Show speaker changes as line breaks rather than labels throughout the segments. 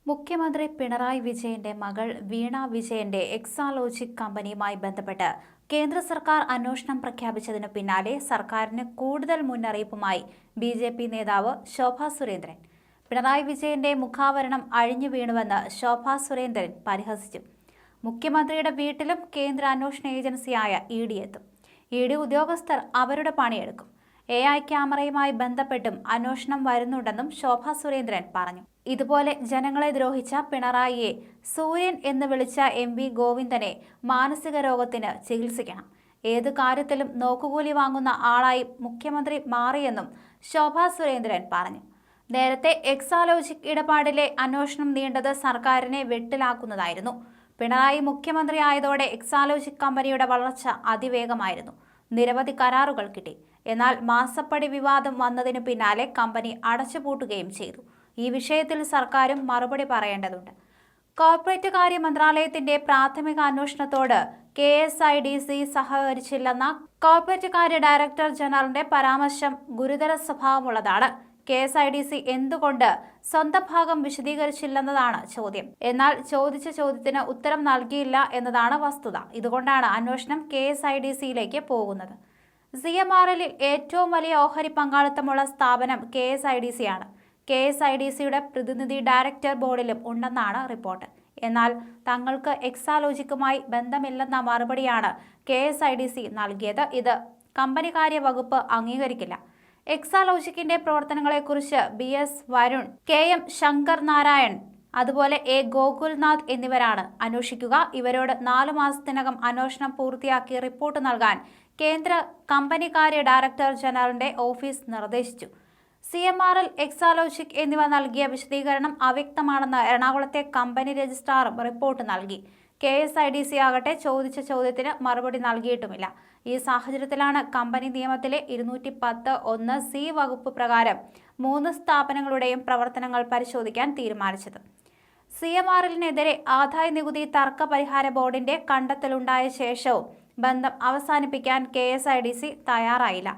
മുഖ്യമന്ത്രി പിണറായി വിജയന്റെ മകൾ വീണ വിജയന്റെ എക്സാലോജിക് കമ്പനിയുമായി ബന്ധപ്പെട്ട് കേന്ദ്ര സർക്കാർ അന്വേഷണം പ്രഖ്യാപിച്ചതിനു പിന്നാലെ സർക്കാരിന് കൂടുതൽ മുന്നറിയിപ്പുമായി ബി.ജെ.പി. നേതാവ് ശോഭാ സുരേന്ദ്രൻ. പിണറായി വിജയന്റെ മുഖാവരണം അഴിഞ്ഞു വീണുവെന്ന് ശോഭാ സുരേന്ദ്രൻ പരിഹസിച്ചു. മുഖ്യമന്ത്രിയുടെ വീട്ടിലും കേന്ദ്ര അന്വേഷണ ഏജൻസിയായ ഇ.ഡി. എത്തും. ഇ.ഡി. ഉദ്യോഗസ്ഥർ അവരുടെ പണിയെടുക്കും. AI ക്യാമറയുമായി ബന്ധപ്പെട്ടും അന്വേഷണം വരുന്നുണ്ടെന്നും ശോഭാ സുരേന്ദ്രൻ പറഞ്ഞു. ഇതുപോലെ ജനങ്ങളെ ദ്രോഹിച്ച പിണറായിയെ സൂര്യൻ എന്ന് വിളിച്ച M.V. ഗോവിന്ദനെ മാനസിക രോഗത്തിന് ചികിത്സിക്കണം. ഏതു കാര്യത്തിലും നോക്കുകൂലി വാങ്ങുന്ന ആളായി മുഖ്യമന്ത്രി മാറിയെന്നും ശോഭാ സുരേന്ദ്രൻ പറഞ്ഞു. നേരത്തെ എക്സാലോജിക് ഇടപാടിലെ അന്വേഷണം നീണ്ടത് സർക്കാരിനെ വെട്ടിലാക്കുന്നതായിരുന്നു. പിണറായി മുഖ്യമന്ത്രിയായതോടെ എക്സാലോജിക് കമ്പനിയുടെ വളർച്ച അതിവേഗമായിരുന്നു. നിരവധി കരാറുകൾ കിട്ടി. എന്നാൽ മാസപ്പടി വിവാദം വന്നതിനു പിന്നാലെ കമ്പനി അടച്ചുപൂട്ടുകയും ചെയ്തു. ഈ വിഷയത്തിൽ സർക്കാരും മറുപടി പറയേണ്ടതുണ്ട്. കോർപ്പറേറ്റ് കാര്യ മന്ത്രാലയത്തിന്റെ പ്രാഥമിക അന്വേഷണത്തോട് KSIDC സഹകരിച്ചില്ലെന്ന കോർപ്പറേറ്റ് കാര്യ ഡയറക്ടർ ജനറലിന്റെ പരാമർശം ഗുരുതര സ്വഭാവമുള്ളതാണ്. KSIDC എന്തുകൊണ്ട് സ്വന്തം ഭാഗം വിശദീകരിച്ചില്ലെന്നതാണ് ചോദ്യം. എന്നാൽ ചോദിച്ച ചോദ്യത്തിന് ഉത്തരം നൽകിയില്ല എന്നതാണ് വസ്തുത. ഇതുകൊണ്ടാണ് അന്വേഷണം KSIDCയിലേക്ക് പോകുന്നത്. CMRL ഏറ്റവും വലിയ ഓഹരി പങ്കാളിത്തമുള്ള സ്ഥാപനം KSIDC ആണ്. KSIDCയുടെ പ്രതിനിധി ഡയറക്ടർ ബോർഡിലും ഉണ്ടെന്നാണ് റിപ്പോർട്ട്. എന്നാൽ തങ്ങൾക്ക് എക്സാലോജിക്കുമായി ബന്ധമില്ലെന്ന മറുപടിയാണ് KSIDC നൽകിയത്. ഇത് കമ്പനി കാര്യ വകുപ്പ് അംഗീകരിക്കില്ല. എക്സാലോജിക്കിന്റെ പ്രവർത്തനങ്ങളെക്കുറിച്ച് BS വരുൺ, KM ശങ്കർ നാരായൺ, അതുപോലെ A ഗോകുൽനാഥ് എന്നിവരാണ് അന്വേഷിക്കുക. ഇവരോട് 4 മാസത്തിനകം അന്വേഷണം പൂർത്തിയാക്കി റിപ്പോർട്ട് നൽകാൻ കേന്ദ്ര കമ്പനി കാര്യ ഡയറക്ടർ ജനറലിന്റെ ഓഫീസ് നിർദ്ദേശിച്ചു. CMRL, എക്സാലോജിക് എന്നിവ നൽകിയ വിശദീകരണം അവ്യക്തമാണെന്ന് എറണാകുളത്തെ കമ്പനി രജിസ്ട്രാറും റിപ്പോർട്ട് നൽകി. KSIDC ആകട്ടെ ചോദിച്ച ചോദ്യത്തിന് മറുപടി നൽകിയിട്ടുമില്ല. ഈ സാഹചര്യത്തിലാണ് കമ്പനി നിയമത്തിലെ 210(1)(c) വകുപ്പ് പ്രകാരം 3 സ്ഥാപനങ്ങളുടെയും പ്രവർത്തനങ്ങൾ പരിശോധിക്കാൻ തീരുമാനിച്ചത്. CMRLനെതിരെ ആദായ നികുതി തർക്ക പരിഹാര ബോർഡിന്റെ കണ്ടെത്തലുണ്ടായ ശേഷവും ബന്ധം അവസാനിപ്പിക്കാൻ KSIDC തയ്യാറായില്ല.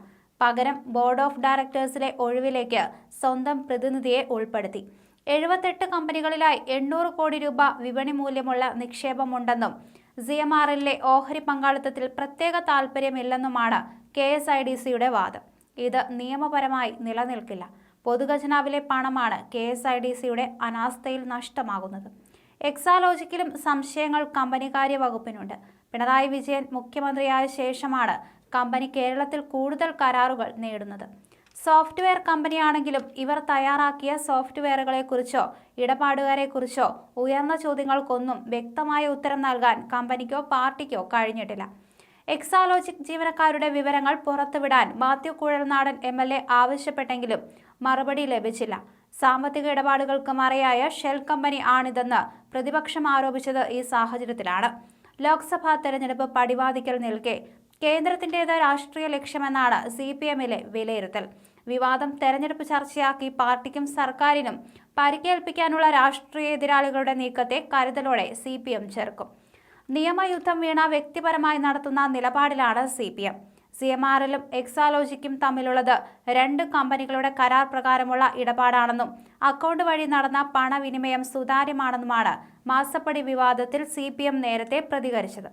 പകരം ബോർഡ് ഓഫ് ഡയറക്ടേഴ്സിലെ ഒഴിവിലേക്ക് സ്വന്തം പ്രതിനിധിയെ ഉൾപ്പെടുത്തി. 78 കമ്പനികളിലായി 800 കോടി രൂപ വിപണി മൂല്യമുള്ള നിക്ഷേപമുണ്ടെന്നും CMRLലെ ഓഹരി പങ്കാളിത്തത്തിൽ പ്രത്യേക താൽപ്പര്യമില്ലെന്നുമാണ് KSIDCയുടെ വാദം. ഇത് നിയമപരമായി നിലനിൽക്കില്ല. പൊതുഖജനാവിലെ പണമാണ് KSIDCയുടെ അനാസ്ഥയിൽ നഷ്ടമാകുന്നത്. എക്സാലോജിക്കിലും സംശയങ്ങൾ കമ്പനികാര്യ വകുപ്പിനുണ്ട്. പിണറായി വിജയൻ മുഖ്യമന്ത്രിയായ ശേഷമാണ് കമ്പനി കേരളത്തിൽ കൂടുതൽ കരാറുകൾ നേടുന്നത്. സോഫ്റ്റ്വെയർ കമ്പനിയാണെങ്കിലും ഇവർ തയ്യാറാക്കിയ സോഫ്റ്റ്വെയറുകളെക്കുറിച്ചോ ഇടപാടുകാരെക്കുറിച്ചോ ഉയർന്ന ചോദ്യങ്ങൾക്കൊന്നും വ്യക്തമായ ഉത്തരം നൽകാൻ കമ്പനിക്കോ പാർട്ടിക്കോ കഴിഞ്ഞിട്ടില്ല. എക്സാലോജിക് ജീവനക്കാരുടെ വിവരങ്ങൾ പുറത്തുവിടാൻ മാത്യു കുഴൽനാടൻ MLA ആവശ്യപ്പെട്ടെങ്കിലും മറുപടി ലഭിച്ചില്ല. സാമ്പത്തിക ഇടപാടുകൾക്ക് മറയായ ഷെൽ കമ്പനി ആണിതെന്ന് പ്രതിപക്ഷം ആരോപിച്ചത് ഈ സാഹചര്യത്തിലാണ്. ലോക്സഭാ തെരഞ്ഞെടുപ്പ് പടിവാതിക്കൽ നിൽക്കെ കേന്ദ്രത്തിൻ്റേത് രാഷ്ട്രീയ ലക്ഷ്യമെന്നാണ് CPMലെ വിലയിരുത്തൽ. വിവാദം തെരഞ്ഞെടുപ്പ് ചർച്ചയാക്കി പാർട്ടിക്കും സർക്കാരിനും പരിക്കേൽപ്പിക്കാനുള്ള രാഷ്ട്രീയ എതിരാളികളുടെ നീക്കത്തെ കരുതലോടെ CPM ചെറുക്കും. നിയമയുദ്ധം വീണ വ്യക്തിപരമായി നടത്തുന്ന നിലപാടിലാണ് CPM. CMRLും എക്സാലോജിക്കും തമ്മിലുള്ളത് 2 കമ്പനികളുടെ കരാർ പ്രകാരമുള്ള ഇടപാടാണെന്നും അക്കൗണ്ട് വഴി നടന്ന പണവിനിമയം സുതാര്യമാണെന്നുമാണ് മാസപ്പടി വിവാദത്തിൽ CPM നേരത്തെ പ്രതികരിച്ചത്.